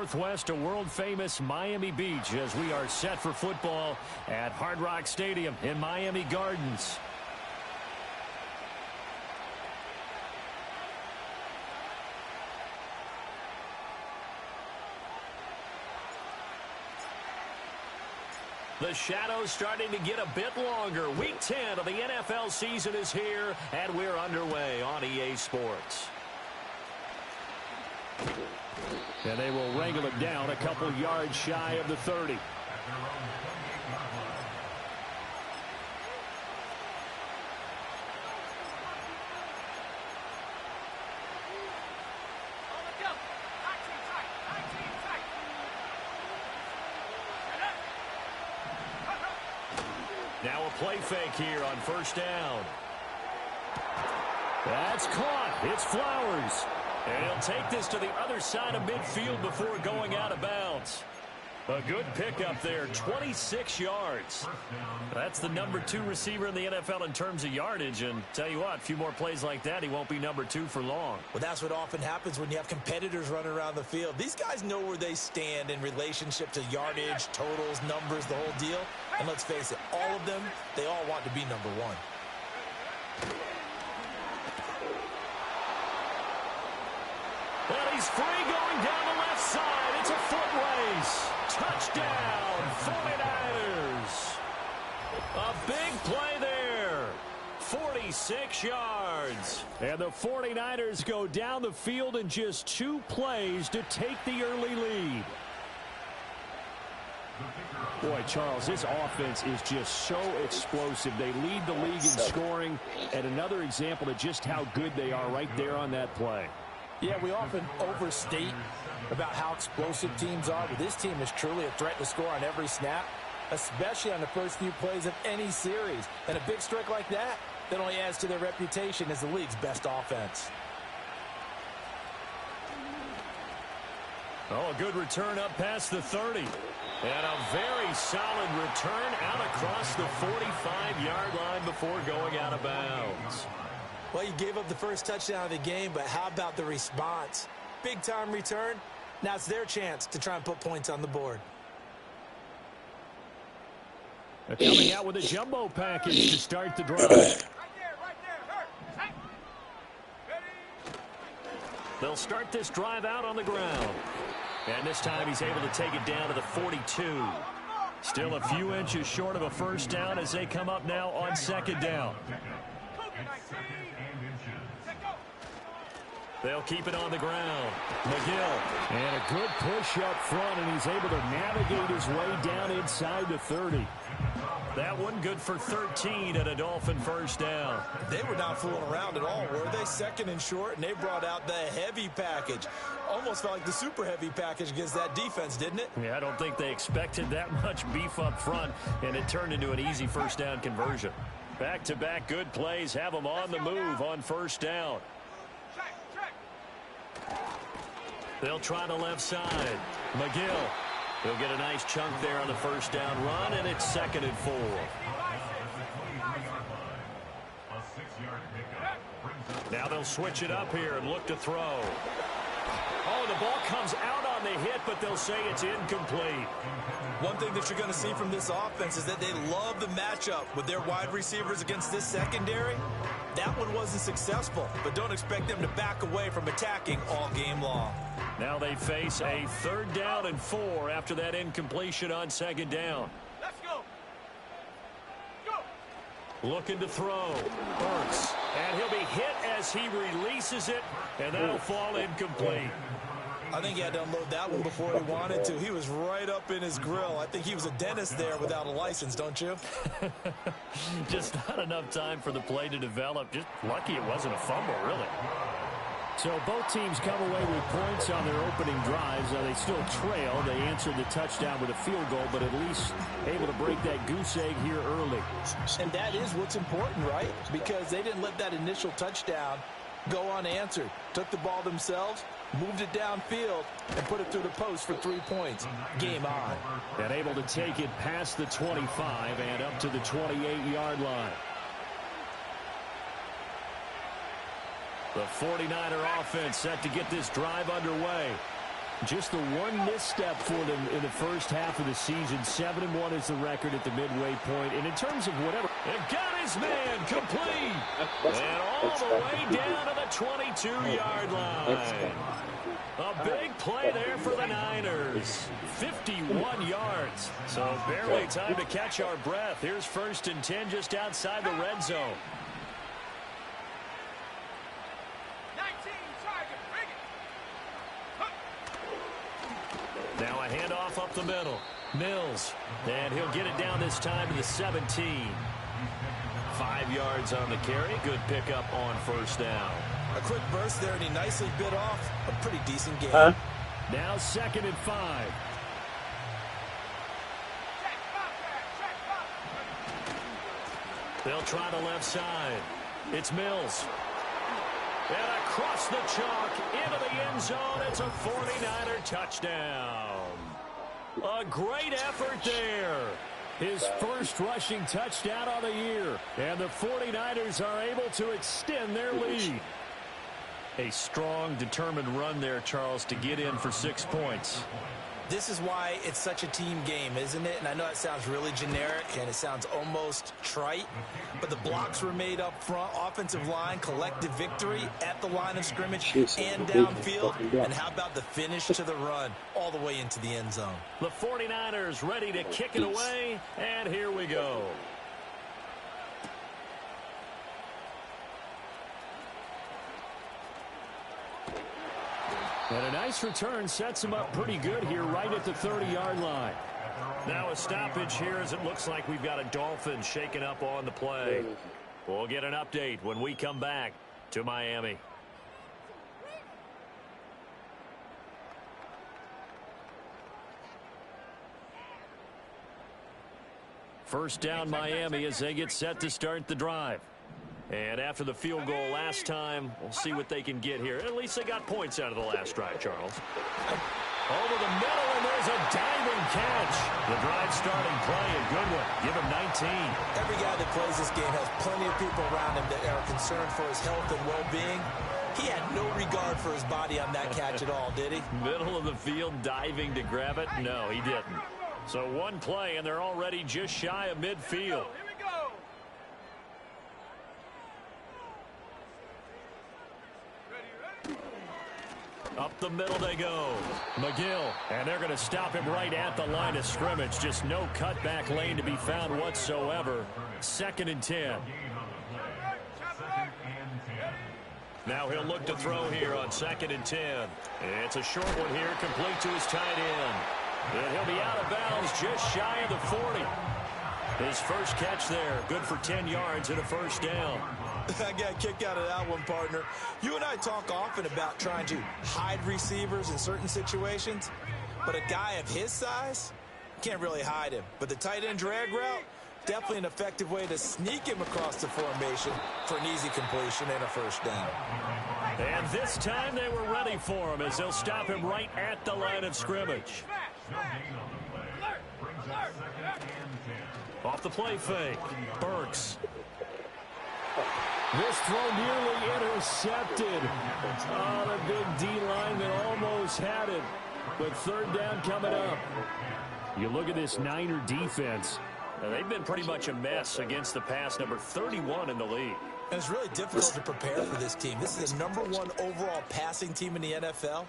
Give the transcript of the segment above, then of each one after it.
Northwest to world-famous Miami Beach as we are set for football at Hard Rock Stadium in Miami Gardens. The shadow's starting to get a bit longer. Week 10 of the NFL season is here, and we're underway on EA Sports. And they will wrangle it down a couple yards shy of the 30. Now a play fake here on first down. That's caught. It's Flowers. And he'll take this to the other side of midfield before going out of bounds. A good pickup there, 26 yards. That's the number 2 receiver in the NFL in terms of yardage. And tell you what, a few more plays like that, he won't be number 2 for long. Well, that's what often happens when you have competitors running around the field. These guys know where they stand in relationship to yardage, totals, numbers, the whole deal. And let's face it, all of them, they all want to be number 1. And he's free going down the left side. It's a foot race. Touchdown, 49ers. A big play there. 46 yards. And the 49ers go down the field in just 2 plays to take the early lead. Boy, Charles, this offense is just so explosive. They lead the league in scoring, and another example of just how good they are right there on that play. Yeah, we often overstate about how explosive teams are, but this team is truly a threat to score on every snap, especially on the first few plays of any series. And a big strike like that only adds to their reputation as the league's best offense. Oh, a good return up past the 30. And a very solid return out across the 45-yard line before going out of bounds. Well, you gave up the first touchdown of the game, but how about the response? Big-time return. Now it's their chance to try and put points on the board. They're coming out with a jumbo package to start the drive. They'll start this drive out on the ground. And this time he's able to take it down to the 42. Still a few inches short of a first down as they come up now on second down. They'll keep it on the ground. McGill. And a good push up front, and he's able to navigate his way down inside the 30. That one good for 13 at a Dolphin first down. They were not fooling around at all, were they? Second and short, and they brought out the heavy package. Almost felt like the super heavy package against that defense, didn't it? Yeah, I don't think they expected that much beef up front, and it turned into an easy first down conversion. Back-to-back good plays have them on the move on first down. They'll try the left side. McGill. He'll get a nice chunk there on the first down run, and it's 2nd and 4. Now they'll switch it up here and look to throw. Oh, the ball comes out on the hit, but they'll say it's incomplete. One thing that you're going to see from this offense is that they love the matchup with their wide receivers against this secondary. That one wasn't successful, but don't expect them to back away from attacking all game long. Now they face a 3rd down and 4 after that incompletion on second down. Let's go. Go. Looking to throw. Burks. And he'll be hit as he releases it, and that'll fall incomplete. I think he had to unload that one before he wanted to. He was right up in his grill. I think he was a dentist there without a license, don't you? Just not enough time for the play to develop. Just lucky it wasn't a fumble, really. So both teams come away with points on their opening drives. Now they still trail. They answered the touchdown with a field goal, but at least able to break that goose egg here early. And that is what's important, right? Because they didn't let that initial touchdown go unanswered. Took the ball themselves, moved it downfield, and put it through the post for 3 points. Game on. And able to take it past the 25 and up to the 28-yard line. The 49er offense set to get this drive underway. Just the one misstep for them in the first half of the season. 7-1 is the record at the midway point. And in terms of whatever, they've got his man complete. And all the way down to the 22-yard line. A big play there for the Niners. 51 yards. So barely time to catch our breath. Here's 1st and 10 just outside the red zone. Now a handoff up the middle. Mills. And he'll get it down this time to the 17. 5 yards on the carry. Good pickup on 1st down. A quick burst there, and he nicely bit off a pretty decent game. Now 2nd and 5. They'll try the left side. It's Mills. And across the chalk into the end zone. It's a 49er touchdown. A great effort there. His first rushing touchdown of the year. And the 49ers are able to extend their lead. A strong, determined run there, Charles, to get in for 6 points. This is why it's such a team game, isn't it? And I know it sounds really generic and it sounds almost trite, but the blocks were made up front, offensive line, collective victory at the line of scrimmage and downfield. And how about the finish to the run all the way into the end zone? The 49ers ready to kick it away, and here we go. And a nice return sets him up pretty good here right at the 30-yard line. Now a stoppage here as it looks like we've got a Dolphin shaken up on the play. We'll get an update when we come back to Miami. First down Miami as they get set to start the drive. And after the field goal last time, we'll see what they can get here. At least they got points out of the last drive, Charles. Over the middle, and there's a diving catch. The drive starting play, a good one. Give him 19. Every guy that plays this game has plenty of people around him that are concerned for his health and well-being. He had no regard for his body on that catch at all, did he? Middle of the field, diving to grab it? No, he didn't. So one play, and they're already just shy of midfield. Up the middle they go. McGill. And they're going to stop him right at the line of scrimmage. Just no cutback lane to be found whatsoever. 2nd and 10. Now he'll look to throw here on 2nd and 10. It's a short one here, complete to his tight end. And he'll be out of bounds just shy of the 40. His first catch there, good for 10 yards and a 1st down. I got a kick out of that one, partner. You and I talk often about trying to hide receivers in certain situations, but a guy of his size can't really hide him. But the tight end drag route, definitely an effective way to sneak him across the formation for an easy completion and a 1st down. And this time they were ready for him as they'll stop him right at the line of scrimmage. Off the play fake, Burks. This throw nearly intercepted. Oh, the big D lineman almost had it. But 3rd down coming up. You look at this Niner defense. They've been pretty much a mess against the pass, number 31 in the league. And it's really difficult to prepare for this team. This is the #1 overall passing team in the NFL.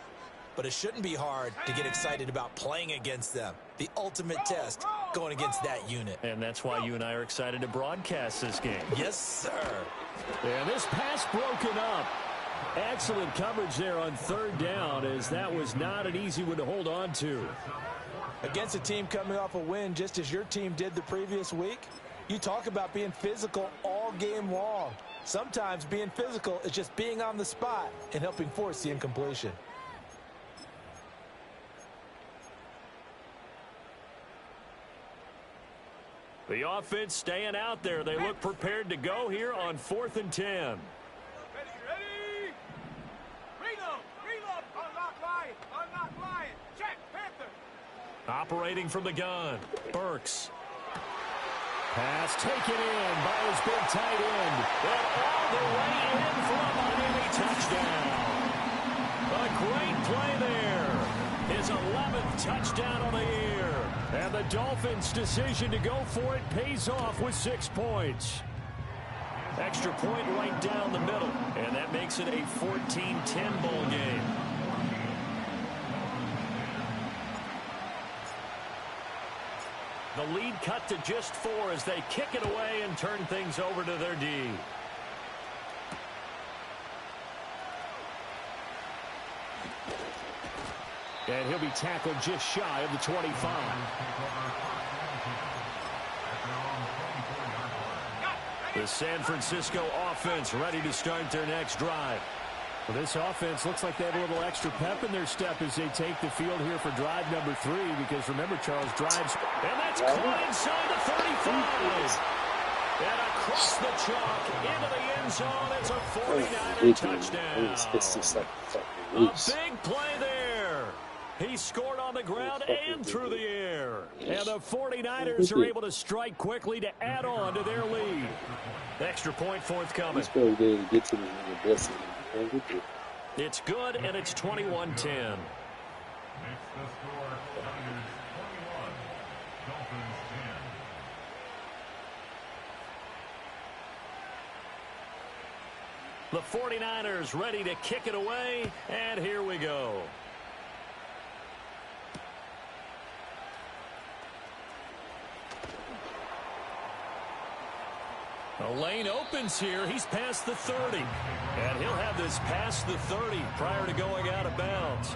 But it shouldn't be hard to get excited about playing against them. The ultimate test going against that unit. And that's why you and I are excited to broadcast this game. Yes, sir. And this pass broken up. Excellent coverage there on 3rd down, as that was not an easy one to hold on to. Against a team coming off a win just as your team did the previous week, you talk about being physical all game long. Sometimes being physical is just being on the spot and helping force the incompletion. The offense staying out there. They look prepared to go here on 4th and 10. Ready. Reload. Unlock line. Check, Panther. Operating from the gun. Burks. Pass taken in by his big tight end. And all the way in for a Miami touchdown. A great play there. his 11th touchdown of the year. And the Dolphins' decision to go for it pays off with 6 points. Extra point right down the middle. And that makes it a 14-10 ball game. The lead cut to just 4 as they kick it away and turn things over to their D. And he'll be tackled just shy of the 25. The San Francisco offense ready to start their next drive. Well, this offense looks like they have a little extra pep in their step as they take the field here for drive number 3. Because remember, Charles, drives. And that's caught inside the 35. And across the chalk into the end zone. It's a 49er touchdown. It's just like a big play there. He scored on the ground and through the air. And the 49ers are able to strike quickly to add on to their lead. Extra point forthcoming. It's good, and it's 21-10. The 49ers ready to kick it away, and here we go. The lane opens here. He's past the 30. And he'll have this past the 30 prior to going out of bounds.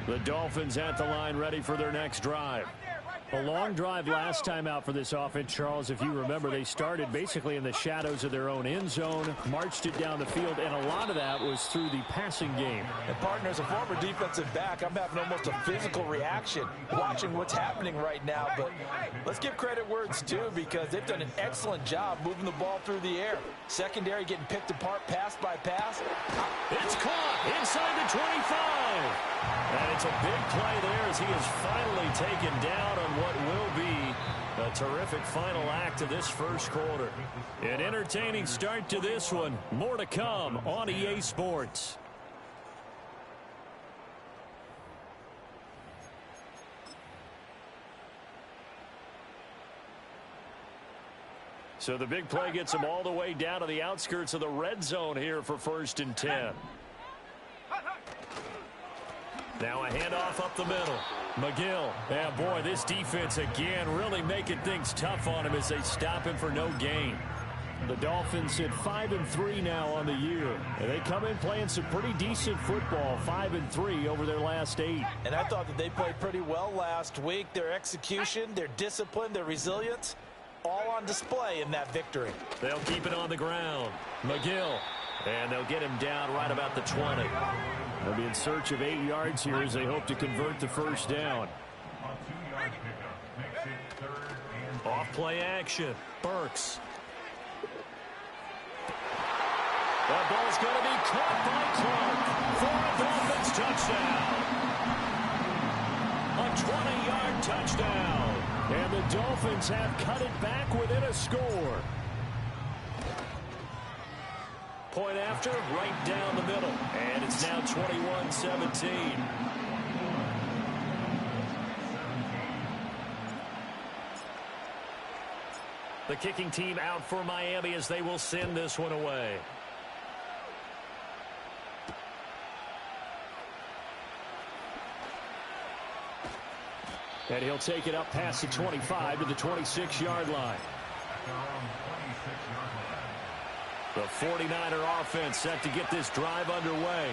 The Dolphins at the line ready for their next drive. A long drive last time out for this offense, Charles. If you remember, they started basically in the shadows of their own end zone, marched it down the field, and a lot of that was through the passing game. And partner, as a former defensive back, I'm having almost a physical reaction watching what's happening right now. But let's give credit where it's due, because they've done an excellent job moving the ball through the air. Secondary getting picked apart pass by pass. It's caught inside the 25. And it's a big play there as he is finally taken down on what will be a terrific final act of this first quarter. An entertaining start to this one. More to come on EA Sports. So the big play gets them all the way down to the outskirts of the red zone here for 1st and 10. Now a handoff up the middle. McGill. Yeah, boy, this defense again really making things tough on him as they stop him for no gain. The Dolphins at 5-3 now on the year. And they come in playing some pretty decent football, 5-3 over their last 8. And I thought that they played pretty well last week. Their execution, their discipline, their resilience, all on display in that victory. They'll keep it on the ground. McGill. And they'll get him down right about the 20. They'll be in search of 8 yards here as they hope to convert the first down. Off play action. Burks. That ball's going to be caught by Clark for a Dolphins touchdown. A 20-yard touchdown. And the Dolphins have cut it back within a score. Point after, right down the middle. And it's now 21-17. The kicking team out for Miami as they will send this one away. And he'll take it up past the 25 to the 26-yard line. The 49er offense set to get this drive underway.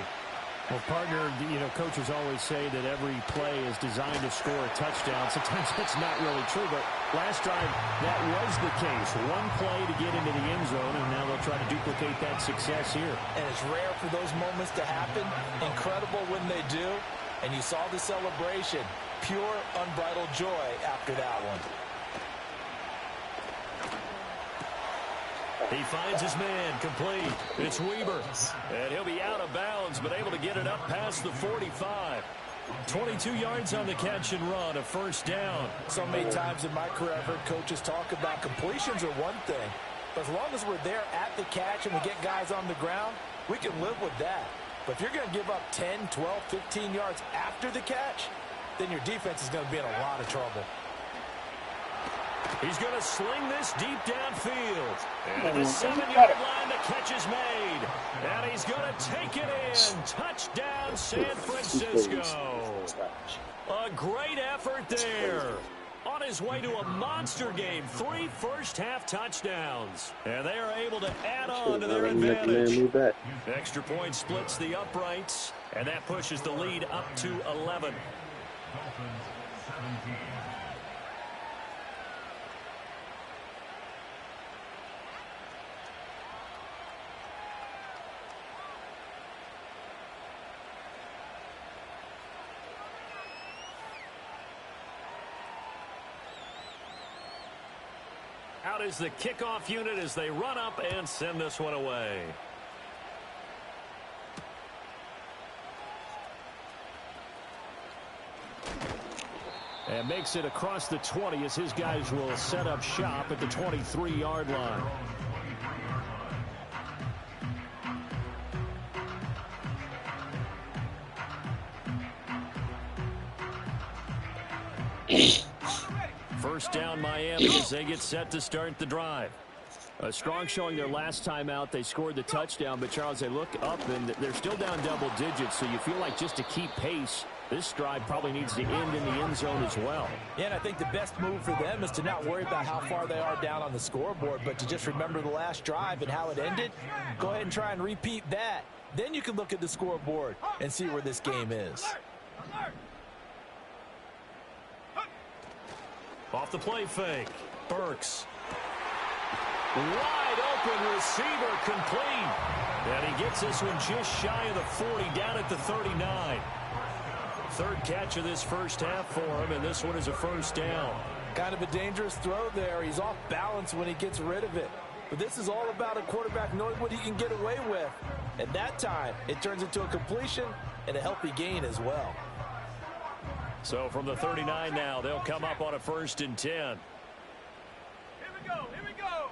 Well, partner, you know, coaches always say that every play is designed to score a touchdown. Sometimes that's not really true, but last drive, that was the case. One play to get into the end zone, and now they'll try to duplicate that success here. And it's rare for those moments to happen. Incredible when they do. And you saw the celebration. Pure, unbridled joy after that one. He finds his man complete. It's Weber. And he'll be out of bounds, but able to get it up past the 45. 22 yards on the catch and run, a first down. So many times in my career, I've heard coaches talk about completions are one thing. But as long as we're there at the catch and we get guys on the ground, we can live with that. But if you're going to give up 10, 12, 15 yards after the catch, then your defense is going to be in a lot of trouble. He's going to sling this deep downfield. And at the 7-yard line, the catch is made. And he's going to take it in. Touchdown, San Francisco. A great effort there. On his way to a monster game. 3 first-half touchdowns. And they are able to add on to their advantage. Extra point splits the uprights. And that pushes the lead up to 11. Out is the kickoff unit as they run up and send this one away. And makes it across the 20 as his guys will set up shop at the 23-yard line. First down, Miami, as they get set to start the drive. A strong showing their last time out. They scored the touchdown, but, Charles, they look up, and they're still down double digits, so you feel like just to keep pace, this drive probably needs to end in the end zone as well. Yeah, and I think the best move for them is to not worry about how far they are down on the scoreboard, but to just remember the last drive and how it ended. Go ahead and try and repeat that. Then you can look at the scoreboard and see where this game is. Off the play fake. Burks. Wide open receiver complete. And he gets this one just shy of the 40 down at the 39. Third catch of this first half for him, and this one is a first down. Kind of a dangerous throw there. He's off balance when he gets rid of it. But this is all about a quarterback knowing what he can get away with. At that time, it turns into a completion and a healthy gain as well. So from the 39 now, they'll come up on a 1st and 10. Here we go, here we go.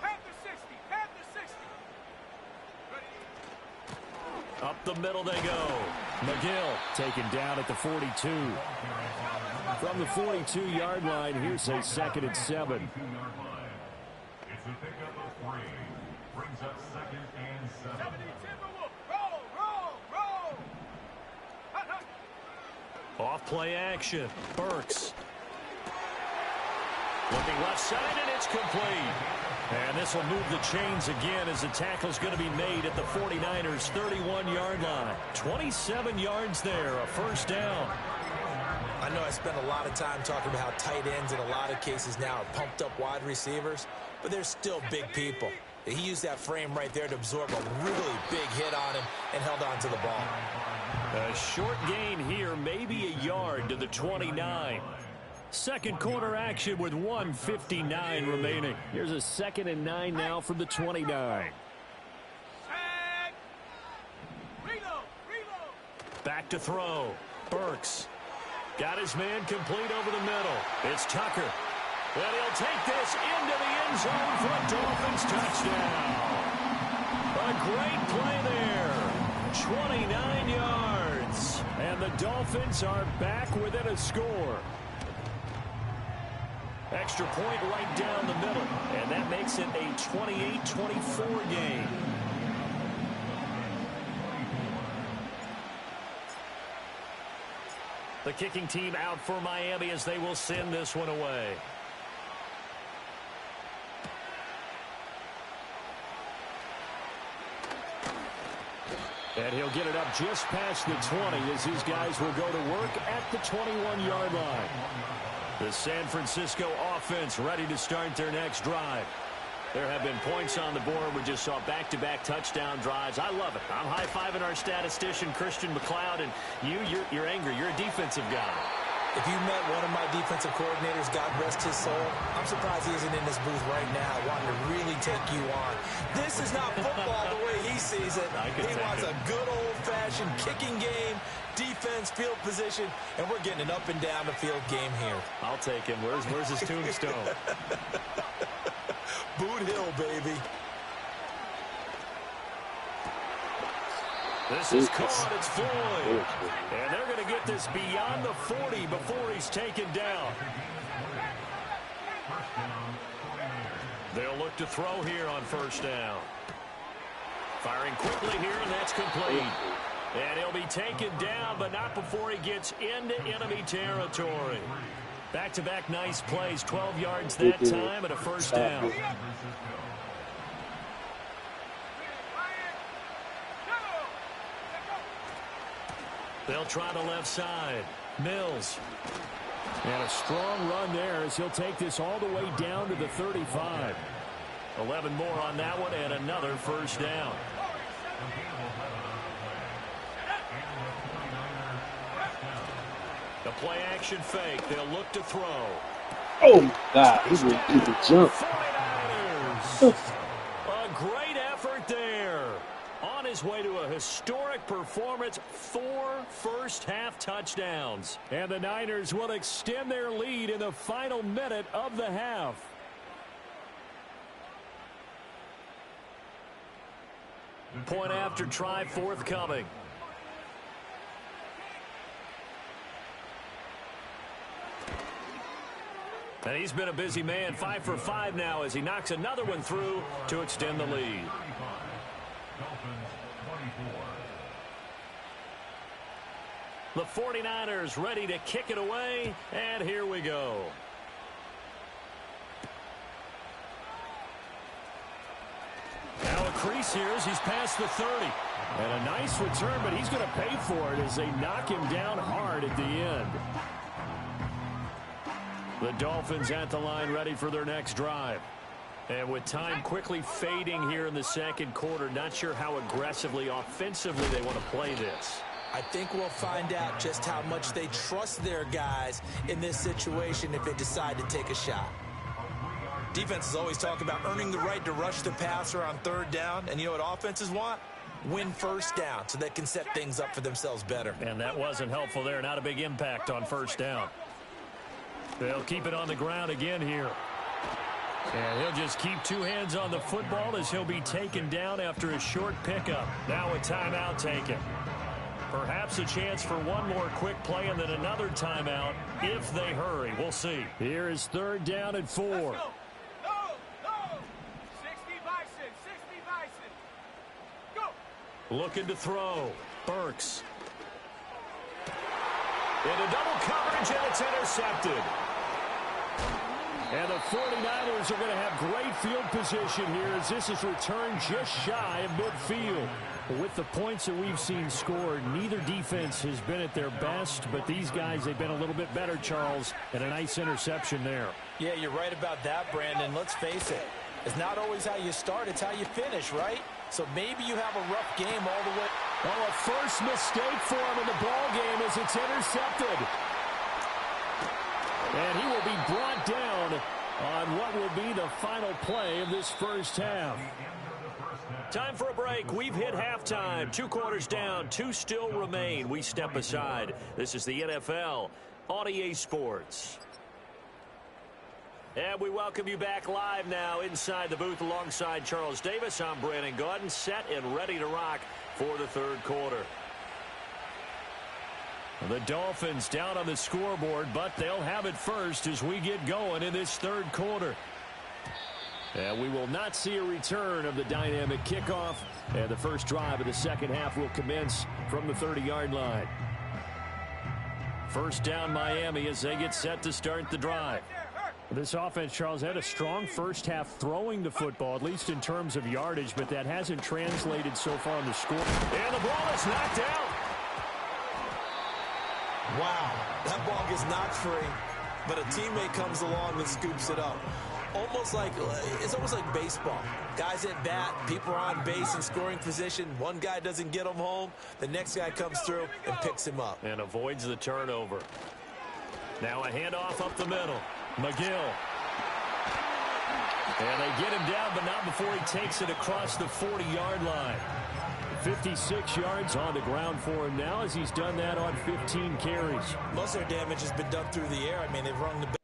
Panther 60, Panther 60. Ready? Up the middle they go. McGill taken down at the 42. From the 42-yard line, here's a 2nd and 7. It's a pickup of 3. Brings up 2nd and 7. 70 Timberwolf. Roll, roll, roll. Hut, hut. Off play action. Burks. Looking left side, and it's complete. And this will move the chains again as the tackle's going to be made at the 49ers' 31-yard line. 27 yards there, a first down. I know I spent a lot of time talking about how tight ends in a lot of cases now are pumped up wide receivers, but they're still big people. He used that frame right there to absorb a really big hit on him and held on to the ball. A short gain here, maybe a yard to the 29. Second quarter action with 1:59 remaining. Here's a 2nd and 9 now from the 29. Tag. Reload, reload. Back to throw. Burks. Got his man complete over the middle. It's Tucker. And he'll take this into the end zone for a Dolphins touchdown. A great play there. 29 yards. And the Dolphins are back within a score. Extra point right down the middle. And that makes it a 28-24 game. The kicking team out for Miami as they will send this one away. And he'll get it up just past the 20 as his guys will go to work at the 21-yard line. The San Francisco offense ready to start their next drive. There have been points on the board. We just saw back-to-back touchdown drives. I love it. I'm high-fiving our statistician, Christian McLeod, and you're angry. You're a defensive guy. If you met one of my defensive coordinators, God rest his soul, I'm surprised he isn't in this booth right now wanting to really take you on. This is not football the way he sees it. He wants a good old-fashioned kicking game, defense, field position, and we're getting an up-and-down-the-field game here. I'll take him. Where's his tombstone? Boot Hill, baby. This is caught. It's Floyd. And they're going to get this beyond the 40 before he's taken down. They'll look to throw here on first down. Firing quickly here, and that's complete. And he'll be taken down, but not before he gets into enemy territory. Back-to-back nice plays, 12 yards that time and a first down. They'll try the left side. Mills. And a strong run there as he'll take this all the way down to the 35. 11 more on that one and another first down. The play action fake. They'll look to throw. Oh, my God. He would jump. 49ers. A great effort there. On his way to a historic performance, 4 first-half touchdowns. And the Niners will extend their lead in the final minute of the half. Point after try forthcoming. And he's been a busy man, 5 for 5 now as he knocks another one through to extend the lead. The 49ers ready to kick it away, and here we go. Now a crease here as he's past the 30. And a nice return, but he's going to pay for it as they knock him down hard at the end. The Dolphins at the line ready for their next drive. And with time quickly fading here in the second quarter, not sure how aggressively, offensively they want to play this. I think we'll find out just how much they trust their guys in this situation if they decide to take a shot. Defenses always talk about earning the right to rush the passer on third down. And you know what offenses want? Win first down so they can set things up for themselves better. And that wasn't helpful there. Not a big impact on first down. They'll keep it on the ground again here. And he'll just keep 2 hands on the football as he'll be taken down after a short pickup. Now a timeout taken. Perhaps a chance for one more quick play and then another timeout if they hurry. We'll see. Here is third down and 4. No, 60 Bison, 60 Bison. Go. Looking to throw. Burks. Into double coverage, and it's intercepted. And the 49ers are going to have great field position here as this is returned just shy of midfield. With the points that we've seen scored, neither defense has been at their best, but these guys, they've been a little bit better, Charles, and a nice interception there. Yeah, you're right about that, Brandon. Let's face it. It's not always how you start, it's how you finish, right? So maybe you have a rough game all the way. Oh, a first mistake for him in the ball game as it's intercepted. And he will be brought down on what will be the final play of this first half. Time for a break. We've hit halftime. 2 quarters down, 2 still remain. We step aside. This is the NFL on EA Sports. And we welcome you back live now inside the booth alongside Charles Davis. I'm Brandon Gaudin, set and ready to rock for the third quarter. The Dolphins down on the scoreboard, but they'll have it first as we get going in this third quarter. And we will not see a return of the dynamic kickoff. And the first drive of the second half will commence from the 30-yard line. First down Miami as they get set to start the drive. This offense, Charles, had a strong first half throwing the football, at least in terms of yardage, but that hasn't translated so far on the score. And the ball is knocked out. Wow, that ball gets knocked free, but a teammate comes along and scoops it up. It's almost like baseball. Guys at bat, people are on base in scoring position. One guy doesn't get him home. The next guy comes through and picks him up. And avoids the turnover. Now a handoff up the middle. McGill. And they get him down, but not before he takes it across the 40-yard line. 56 yards on the ground for him now as he's done that on 15 carries. Most of their damage has been done through the air. I mean, they've run the